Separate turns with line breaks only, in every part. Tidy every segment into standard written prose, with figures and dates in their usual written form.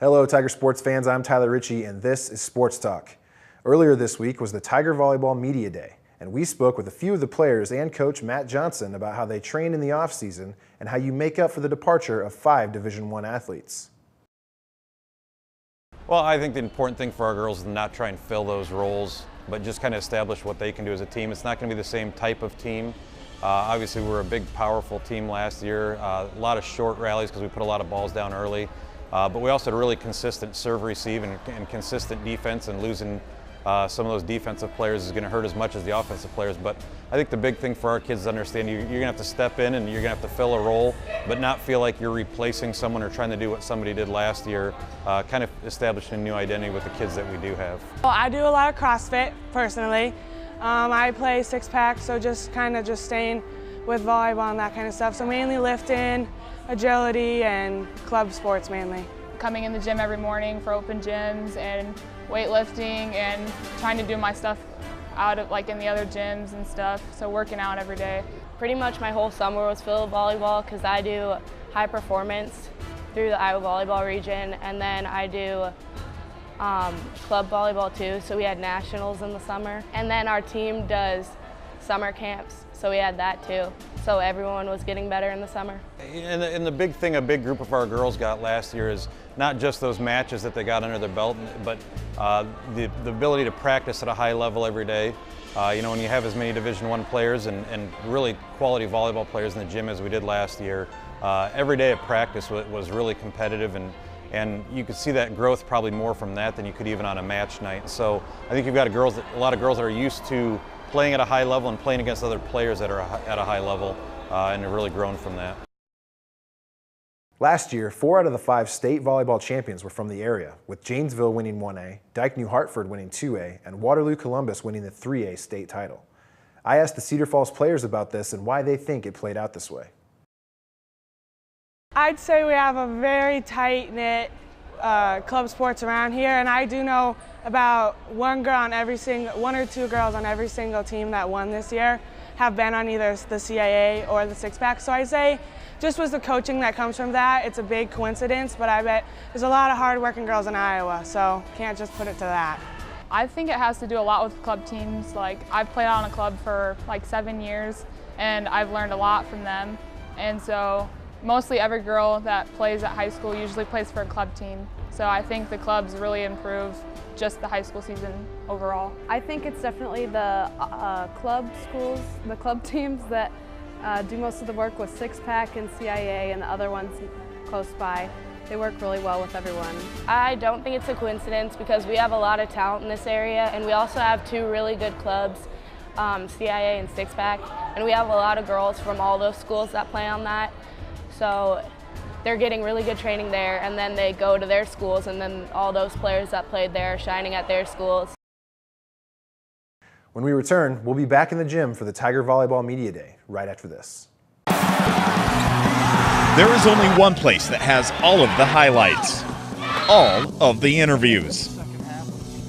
Hello Tiger sports fans, I'm Tyler Ritchie and this is Sports Talk. Earlier this week was the Tiger Volleyball Media Day, and we spoke with a few of the players and coach Matt Johnson about how they train in the off-season and how you make up for the departure of 5 Division I athletes.
Well, I think the important thing for our girls is to not try and fill those roles, but just kind of establish what they can do as a team. It's not going to be the same type of team. Obviously, we were a big, powerful team last year. A lot of short rallies because we put a lot of balls down early. But we also had a really consistent serve-receive and consistent defense, and losing some of those defensive players is going to hurt as much as the offensive players. But I think the big thing for our kids is to understand you're going to have to step in and you're going to have to fill a role, but not feel like you're replacing someone or trying to do what somebody did last year, kind of establishing a new identity with the kids that we do have.
Well, I do a lot of CrossFit personally. I play six-pack, so just staying with volleyball and that kind of stuff. So mainly lifting, agility, and club sports mainly.
Coming in the gym every morning for open gyms and weightlifting and trying to do my stuff out of in the other gyms and stuff, so working out every day.
Pretty much my whole summer was filled with volleyball because I do high performance through the Iowa volleyball region, and then I do club volleyball too, so we had nationals in the summer. And then our team does summer camps, so we had that too. So everyone was getting better in the summer.
And the big thing a big group of our girls got last year is not just those matches that they got under their belt, but the ability to practice at a high level every day. You know, when you have as many Division I players and really quality volleyball players in the gym as we did last year, every day of practice was really competitive, and you could see that growth probably more from that than you could even on a match night. So I think you've got a lot of girls that are used to playing at a high level and playing against other players that are at a high level, and have really grown from that.
Last year, 4 out of the 5 state volleyball champions were from the area, with Janesville winning 1A, Dyke New Hartford winning 2A, and Waterloo Columbus winning the 3A state title. I asked the Cedar Falls players about this and why they think it played out this way.
I'd say we have a very tight-knit club sports around here, and I do know about one or two girls on every single team that won this year have been on either the CIA or the six-pack. So I say just with the coaching that comes from that, it's a big coincidence, but I bet there's a lot of hard-working girls in Iowa, so can't just put it to that.
I think it has to do a lot with club teams. I've played on a club for 7 years, and I've learned a lot from them. And so mostly every girl that plays at high school usually plays for a club team. So I think the clubs really improve just the high school season overall.
I think it's definitely the club schools, the club teams that do most of the work with six-pack and CIA, and the other ones close by. They work really well with everyone.
I don't think it's a coincidence because we have a lot of talent in this area, and we also have 2 really good clubs, CIA and six-pack, and we have a lot of girls from all those schools that play on that. So they're getting really good training there, and then they go to their schools, and then all those players that played there are shining at their schools.
When we return, we'll be back in the gym for the Tiger Volleyball Media Day right after this.
There is only one place that has all of the highlights, all of the interviews,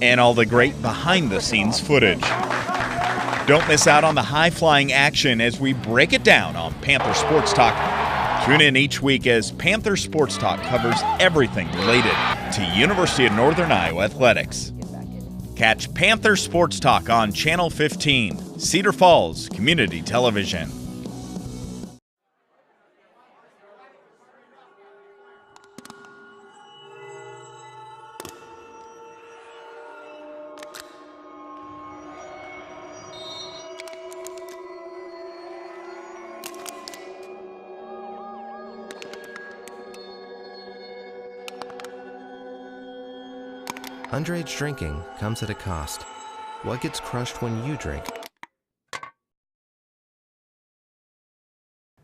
and all the great behind-the-scenes footage. Don't miss out on the high-flying action as we break it down on Panther Sports Talk. Tune in each week as Panther Sports Talk covers everything related to University of Northern Iowa athletics. Catch Panther Sports Talk on Channel 15, Cedar Falls Community Television.
Underage drinking comes at a cost. What gets crushed when you drink?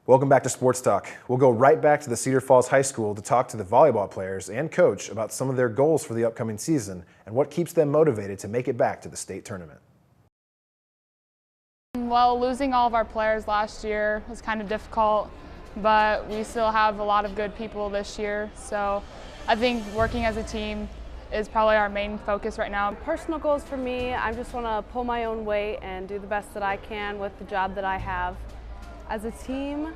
Welcome back to Sports Talk. We'll go right back to the Cedar Falls High School to talk to the volleyball players and coach about some of their goals for the upcoming season and what keeps them motivated to make it back to the state tournament.
Well, losing all of our players last year was kind of difficult, but we still have a lot of good people this year. So I think working as a team is probably our main focus right now.
Personal goals for me, I just want to pull my own weight and do the best that I can with the job that I have. As a team,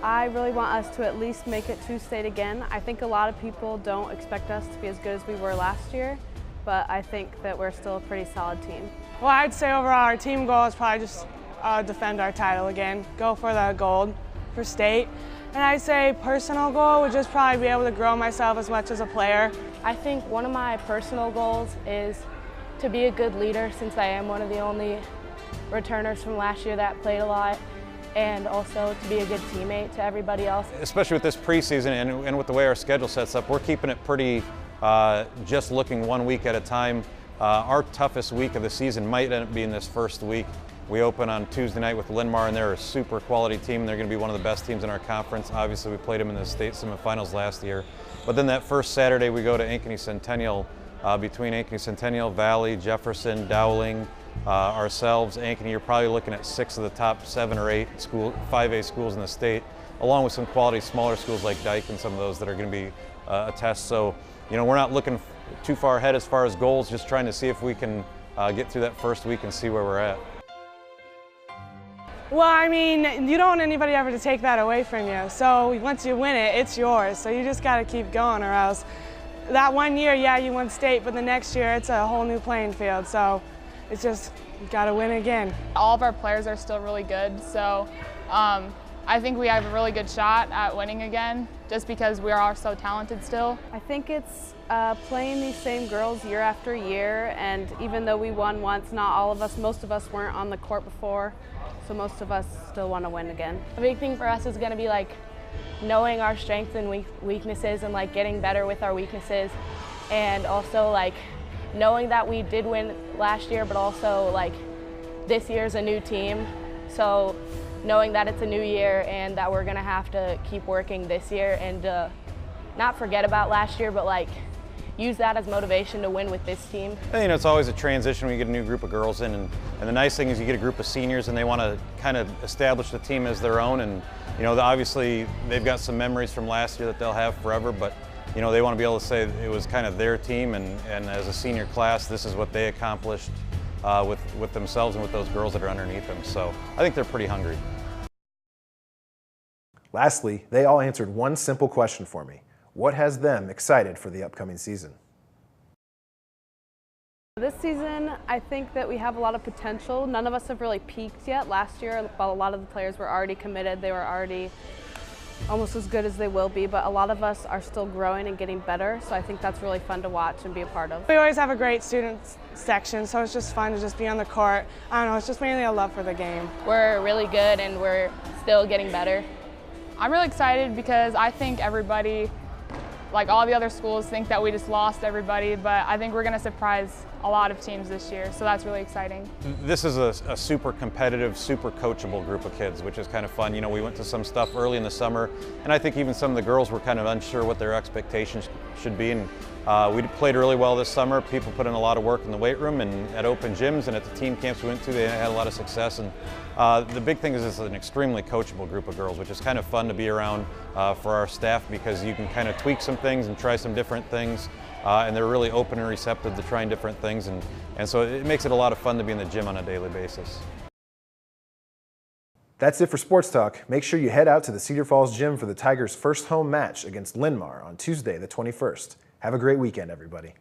I really want us to at least make it to state again. I think a lot of people don't expect us to be as good as we were last year, but I think that we're still a pretty solid team.
Well, I'd say overall our team goal is probably just defend our title again, go for the gold for state. And I'd say personal goal would just probably be able to grow myself as much as a player.
I think one of my personal goals is to be a good leader, since I am one of the only returners from last year that played a lot, and also to be a good teammate to everybody else.
Especially with this preseason and with the way our schedule sets up, we're keeping it pretty just looking 1 week at a time. Our toughest week of the season might end up being this first week. We open on Tuesday night with Linn-Mar, and they're a super quality team. They're going to be one of the best teams in our conference. Obviously, we played them in the state semifinals last year. But then that first Saturday, we go to Ankeny Centennial. Between Ankeny Centennial, Valley, Jefferson, Dowling, ourselves, Ankeny, you're probably looking at 6 of the top 7 or 8 5A schools in the state, along with some quality smaller schools like Dyke and some of those that are going to be a test. So, you know, we're not looking too far ahead as far as goals, just trying to see if we can get through that first week and see where we're at.
Well, I mean, you don't want anybody ever to take that away from you. So once you win it, it's yours. So you just got to keep going, or else that 1 year, yeah, you won state, but the next year it's a whole new playing field. So it's just, you got to win again.
All of our players are still really good, so I think we have a really good shot at winning again, just because we are all so talented still.
I think it's playing these same girls year after year, and even though we won once, not all of us, most of us weren't on the court before, so most of us still want to win again.
A big thing for us is going to be like knowing our strengths and weaknesses, and like getting better with our weaknesses, and also like knowing that we did win last year, but also like this year's a new team, so knowing that it's a new year and that we're going to have to keep working this year and not forget about last year, but like use that as motivation to win with this team.
You know, it's always a transition when you get a new group of girls in, and the nice thing is you get a group of seniors and they want to kind of establish the team as their own, and you know, obviously they've got some memories from last year that they'll have forever, but you know, they want to be able to say it was kind of their team, and as a senior class, this is what they accomplished with themselves and with those girls that are underneath them. So I think they're pretty hungry.
Lastly, they all answered one simple question for me. What has them excited for the upcoming season?
This season, I think that we have a lot of potential. None of us have really peaked yet. Last year, while a lot of the players were already committed, they were already almost as good as they will be, but a lot of us are still growing and getting better, so I think that's really fun to watch and be a part of.
We always have a great student section, so it's just fun to just be on the court. I don't know, it's just mainly a love for the game.
We're really good and we're still getting better.
I'm really excited because I think everybody, like all the other schools, think that we just lost everybody, but I think we're going to surprise a lot of teams this year, so that's really exciting.
This is a super competitive, super coachable group of kids, which is kind of fun. You know, we went to some stuff early in the summer, and I think even some of the girls were kind of unsure what their expectations should be, and we played really well this summer. People put in a lot of work in the weight room and at open gyms, and at the team camps we went to, they had a lot of success. And the big thing is it's an extremely coachable group of girls, which is kind of fun to be around for our staff, because you can kind of tweak some things and try some different things. And they're really open and receptive to trying different things, and so it makes it a lot of fun to be in the gym on a daily basis.
That's it for Sports Talk. Make sure you head out to the Cedar Falls Gym for the Tigers' first home match against Linn-Mar on Tuesday the 21st. Have a great weekend, everybody.